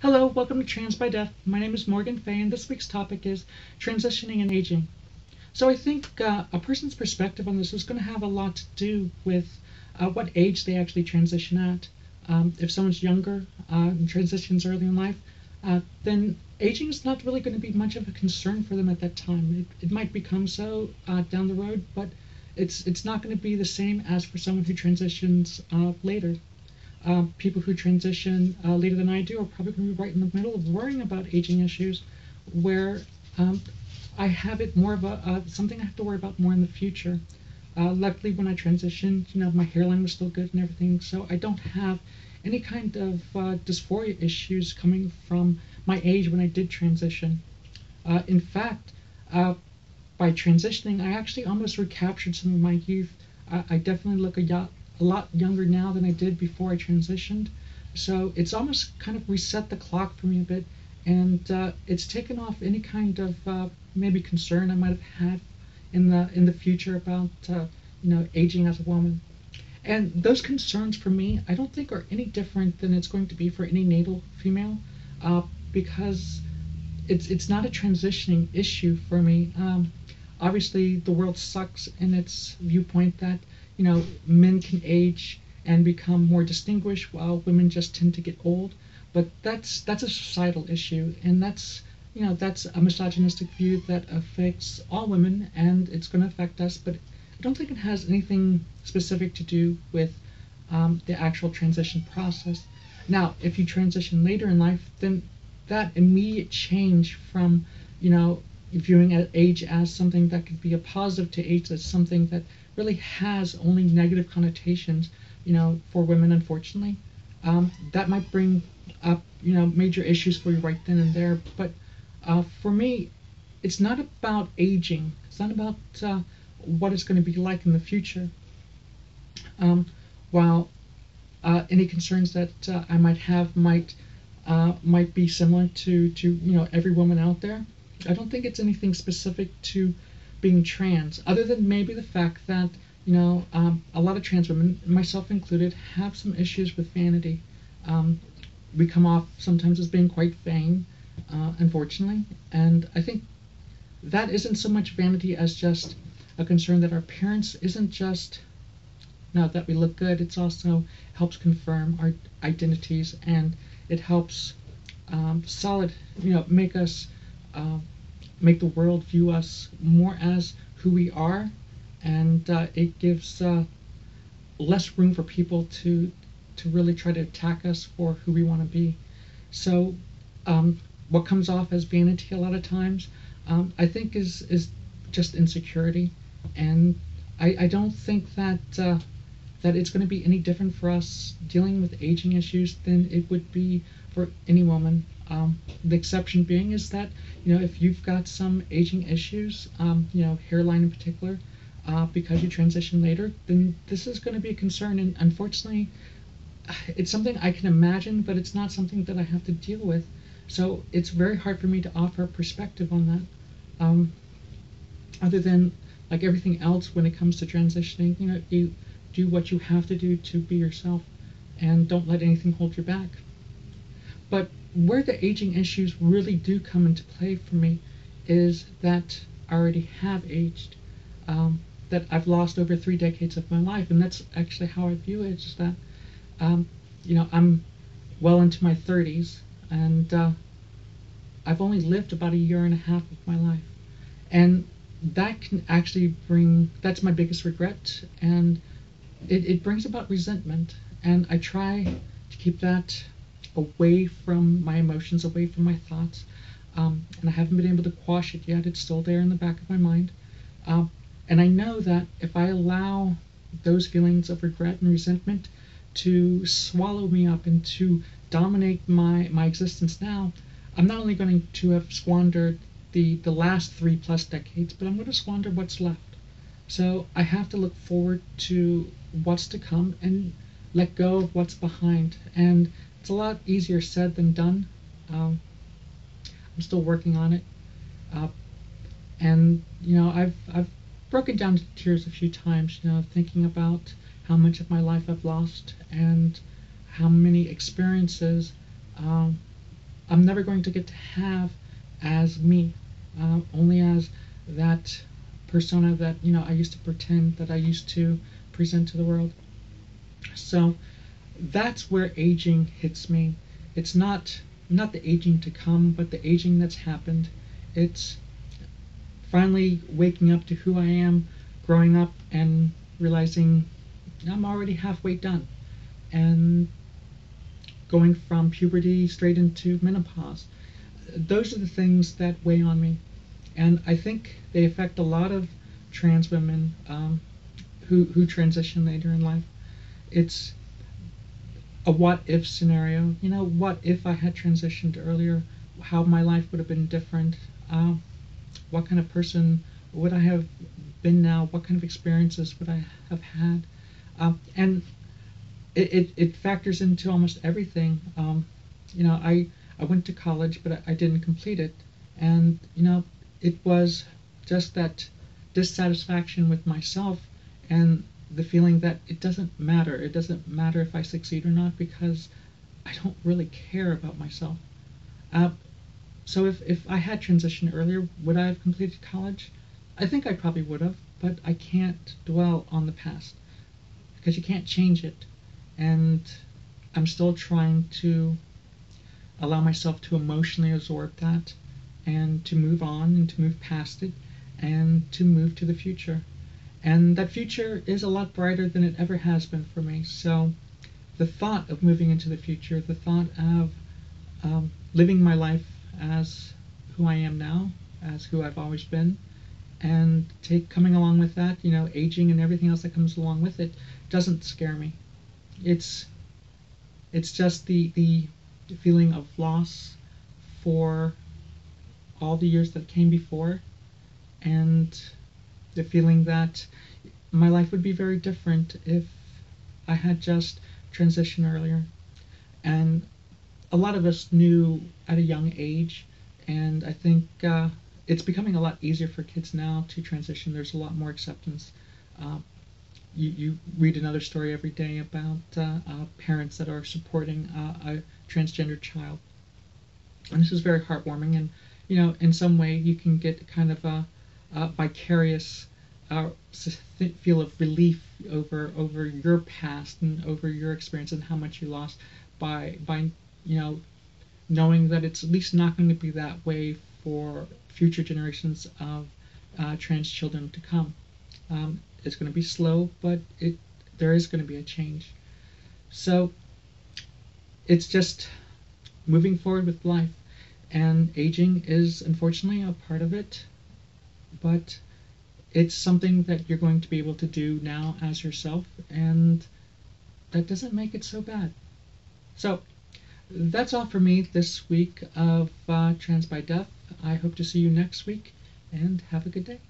Hello, welcome to TransByDef. My name is Morgan Fay, and this week's topic is transitioning and aging. So I think a person's perspective on this is going to have a lot to do with what age they actually transition at. If someone's younger and transitions early in life, then aging is not really going to be much of a concern for them at that time. It might become so down the road, but it's not going to be the same as for someone who transitions later. People who transition later than I do are probably going to be right in the middle of worrying about aging issues, where I have it more of something I have to worry about more in the future. Luckily, when I transitioned, my hairline was still good and everything, so I don't have any kind of dysphoria issues coming from my age when I did transition. In fact, by transitioning, I actually almost recaptured some of my youth. I definitely look a lot younger now than I did before I transitioned. So it's almost kind of reset the clock for me a bit, and it's taken off any kind of maybe concern I might have had in the future about aging as a woman. And those concerns for me, I don't think are any different than it's going to be for any natal female, because it's not a transitioning issue for me. Obviously, the world sucks in its viewpoint that men can age and become more distinguished while women just tend to get old. But that's a societal issue, and that's a misogynistic view that affects all women, and it's going to affect us. But I don't think it has anything specific to do with the actual transition process. Now, if you transition later in life, then that immediate change from viewing age as something that could be a positive to age as something that really has only negative connotations, for women, unfortunately. That might bring up, major issues for you right then and there. But for me, it's not about aging. It's not about what it's going to be like in the future. While any concerns that I might have might be similar to every woman out there, I don't think it's anything specific to being trans, other than maybe the fact that a lot of trans women, myself included, have some issues with vanity. We come off sometimes as being quite vain, unfortunately, and I think that isn't so much vanity as just a concern that our appearance isn't just that we look good. It's also helps confirm our identities, and it helps solid, make us make the world view us more as who we are, and it gives less room for people to really try to attack us for who we want to be. So, what comes off as vanity a lot of times, I think is just insecurity, and I don't think that it's going to be any different for us dealing with aging issues than it would be for any woman. The exception being is that if you've got some aging issues, hairline in particular, because you transition later, then this is going to be a concern. And unfortunately, it's something I can imagine, but it's not something that I have to deal with. So it's very hard for me to offer a perspective on that. Other than like everything else when it comes to transitioning, you do what you have to do to be yourself, and don't let anything hold you back. But where the aging issues really do come into play for me is that I already have aged, that I've lost over 3 decades of my life, and that's actually how I view it. Is that I'm well into my 30s, and I've only lived about a year and a half of my life, and that can actually that's my biggest regret, and it brings about resentment, and I try to keep that away from my emotions, away from my thoughts, and I haven't been able to quash it yet. It's still there in the back of my mind, and I know that if I allow those feelings of regret and resentment to swallow me up and to dominate my existence now, I'm not only going to have squandered the last 3+ decades, but I'm going to squander what's left. So I have to look forward to what's to come and let go of what's behind. And it's a lot easier said than done. I'm still working on it. And I've broken down to tears a few times, thinking about how much of my life I've lost and how many experiences I'm never going to get to have as me, only as that persona that I used to pretend, that I used to present to the world. So that's where aging hits me. It's not the aging to come, but the aging that's happened. It's finally waking up to who I am, growing up, and realizing I'm already halfway done, and going from puberty straight into menopause. Those are the things that weigh on me, and I think they affect a lot of trans women who transition later in life. It's a what if scenario. What if I had transitioned earlier? How my life would have been different? What kind of person would I have been now? What kind of experiences would I have had? And it factors into almost everything. I went to college, but I didn't complete it, and it was just that dissatisfaction with myself, and the feeling that it doesn't matter. It doesn't matter if I succeed or not, because I don't really care about myself. Uh, so if I had transitioned earlier, would I have completed college? I think I probably would have, but I can't dwell on the past because you can't change it. And I'm still trying to allow myself to emotionally absorb that, and to move on and to move past it, and to move to the future. And that future is a lot brighter than it ever has been for me. So the thought of moving into the future, the thought of living my life as who I am now, as who I've always been, and coming along with that, aging and everything else that comes along with it, doesn't scare me. It's just the feeling of loss for all the years that came before, and the feeling that my life would be very different if I had just transitioned earlier. And a lot of us knew at a young age, and I think it's becoming a lot easier for kids now to transition. There's a lot more acceptance. You read another story every day about parents that are supporting a transgender child, and this is very heartwarming. And in some way, you can get kind of a vicarious feel of relief over your past and over your experience and how much you lost by knowing that it's at least not going to be that way for future generations of trans children to come. It's going to be slow, but there is going to be a change. So it's just moving forward with life, and aging is unfortunately a part of it, but it's something that you're going to be able to do now as yourself, and that doesn't make it so bad. So that's all for me this week of TransByDef. I hope to see you next week, and have a good day.